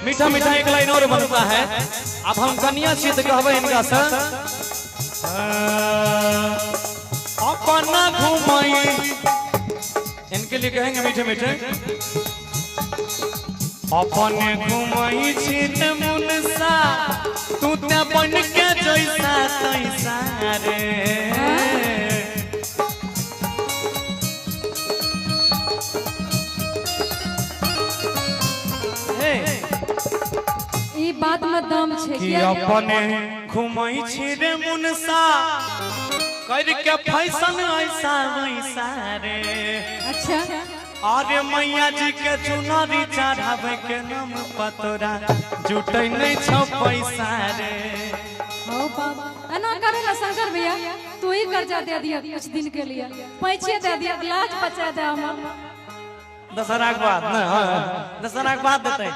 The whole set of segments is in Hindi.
मीठा मीठा एक लाइन और बनता है। अब हम कन्या छी तो कहबे इनका से अपना घुमाई, इनके लिए कहेंगे मीठे मीठे अपने घुमाई छी ते मुनसा तू ते बन के जैसा तैसा रे। ई बात में दम छे कि अपने घुमाई छी रे मुनसा कर के फैशन ऐसा वैसा रे। अच्छा अरे मैया जी के चुनरी चढ़ावे के नाम पतोरा जुटै नहीं छौ पैसा रे। हो बाबा एना करे ना शंकर भैया, तू ही कर्जा दे दिया कुछ दिन के लिए, पैसे दे दिया, लाज बचा दे हम। दशहरा के बाद ना, दशहरा के बाद देते,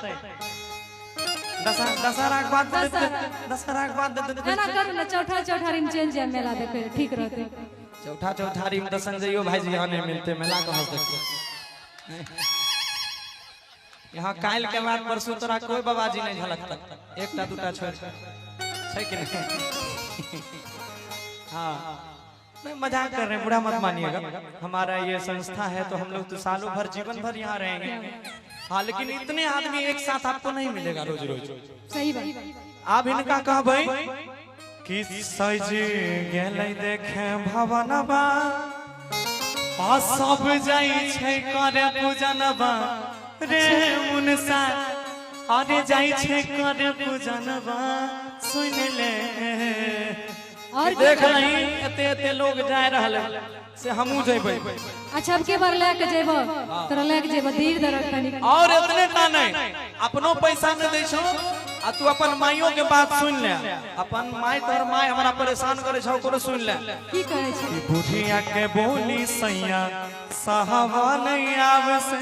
दशहरा के बाद देते, दशहरा के बाद देते। एना कर ना चौथा चौठारी में चल जाए मेला देखे ठीक रहते। चौथा चौठारी में तो संजयो भाई जी यहाँ नहीं मिलते, मेला कहाँ देखते। यहाँ काल के बाद परसों तोरा कोई बाबाजी नहीं झलकता, एक टा दूटा छोड़ छै कि नहीं। हाँ नहीं मजाक कर रहे हैं, बुरा मत मानिएगा। हमारा ये संस्था है तो हम लोग तो सालों भर जीवन भर यहाँ रहेंगे। हाँ लेकिन इतने आदमी एक साथ आपको नहीं मिलेगा रोज रोज। सही बात। आप इनका कहबै कि सज गेलै देखे भवनवा आ सब जाई छै करे पूजनवा रे मुनसा, अरे जाई छै करे पूजनवा सुन ले। और देख रही एते एते लोग जाय रहल से हमहू जेबै। अच्छा अब के बार लेके जेबो, तोरा लेके जेबो धीर धरक तनी। और इतने टा नहीं, अपनो पैसा न दै छौ आ तू अपन माइयों के बात सुन ले। अपन माई तोहर माई हमरा परेशान करे छौ, कोनो सुन ले की कहै छै। कि बुढ़िया के बोली सैया साहबा नहीं आवे से।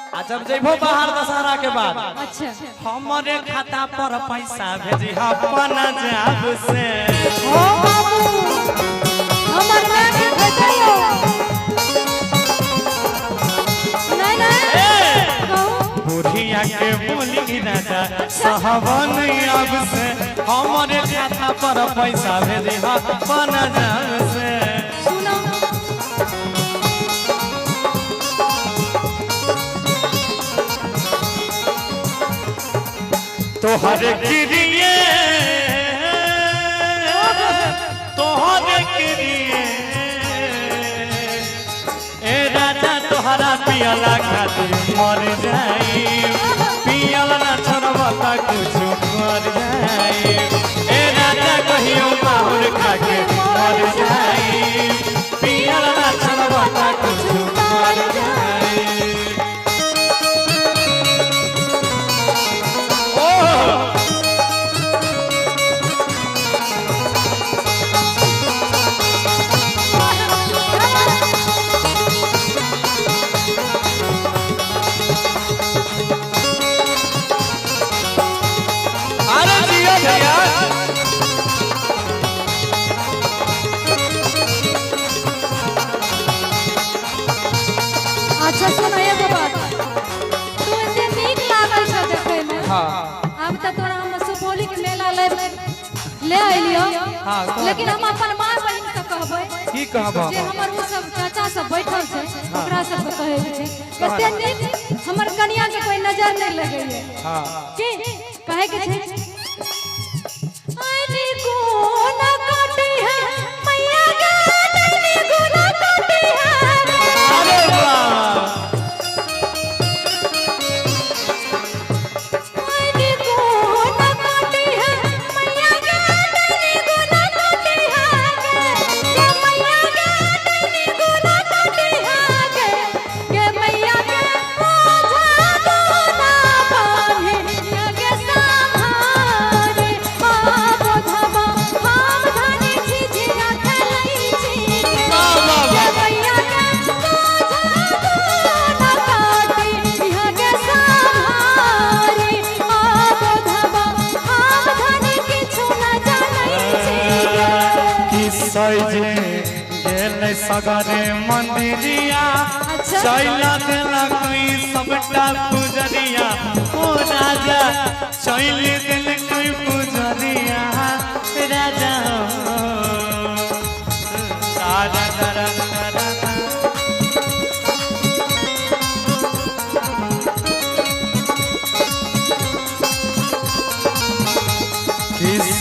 आ जब जेबो बाहर दशहरा के बाद, अच्छा हमारे खाता पर पैसा भेजी अपन जाब से। ओ बाबू हमर लेके भेजयो नहीं नहीं कहू। बुढ़िया के बोली राजा साहबा नहीं आवे से, हमारे खाता पर पैसा भेजी अपन जाब से। सुनो तोहरे किरिए तोहरे किरिए ए राजा तोहरा पियला खातिर मर जाई, पियल ना छोड़बा त कुछ मर जाई। ए राजा कहियो माहुर खाके मर जाई, पियल ना छोड़बा त कुछ मर जाई। अच्छा सुनो एगो बात, तू एते नीक लागल छ देखे में। अब त तोरा हम सुपौली के मेला ले आइलियो। लेकिन हम अपन मां बहिन के कहबै की कहबो जे हमर वो सब चाचा सब बैठल छै ओकरा सब के कहै छै एते नीक हमर कन्या के कोई नजर नहीं लगैए। हां की कहे के छै आनी को ना काटी है मैया गानी को ना काटी है। अरे वाह आनी को ना काटी है मैया गानी को ना काटी है के मैया गानी को ना काटी है के मैया के ओझा को ना बांधे के संहारे आप धमा हम धनी झिझिया खेलै छी के मैया के ओझा को ना काटी के संहारे आप धमा हम धनी किछु ना जानै छी कि सजे गेल सगरे मंदिरिया अच्छा। चैला देला कोई सबटा पुजरिया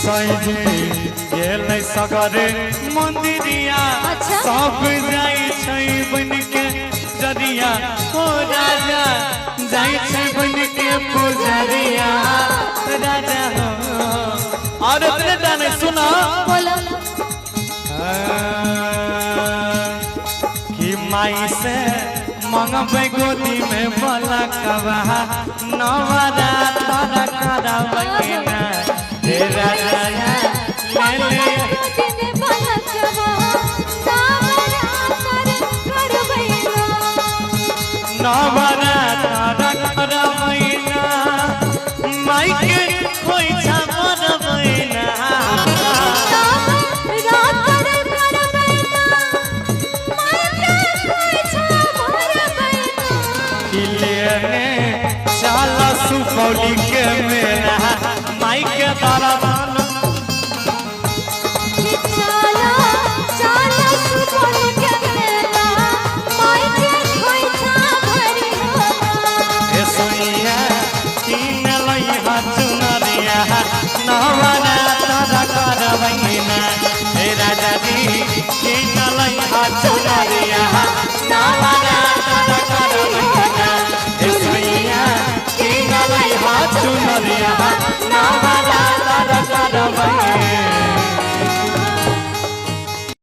सजे गेलै सगरे मंदिरिया अच्छा। सब जाई छै बन के जरिया ओ राजा जाई छै बन के पुजरिया राजा हो और इतने जाने सुना बोलो कि माई से मंगबे गोदी में बोला कबा नवरा तारा करा बहिना हे राजा ले ले दिन बलकवा सावरा कर करबैना नवरा तारा करा बहिना माई के कोई छमर बहिना रात कर करबैना मायके कोई छामर बैना किलेने चाला सुपौली के मेला माई के दरबार कि चाला चाला सुबह के मेला मायके कोई छामर ए सोनिया तीन लइहा चुनरिया नवरा तारा करबैना हे राजा जी तीन लइहा चुनरिया नवरा तारा करबैना ए सोनिया तीन लइहा चुनरिया नवरा तारा करबैना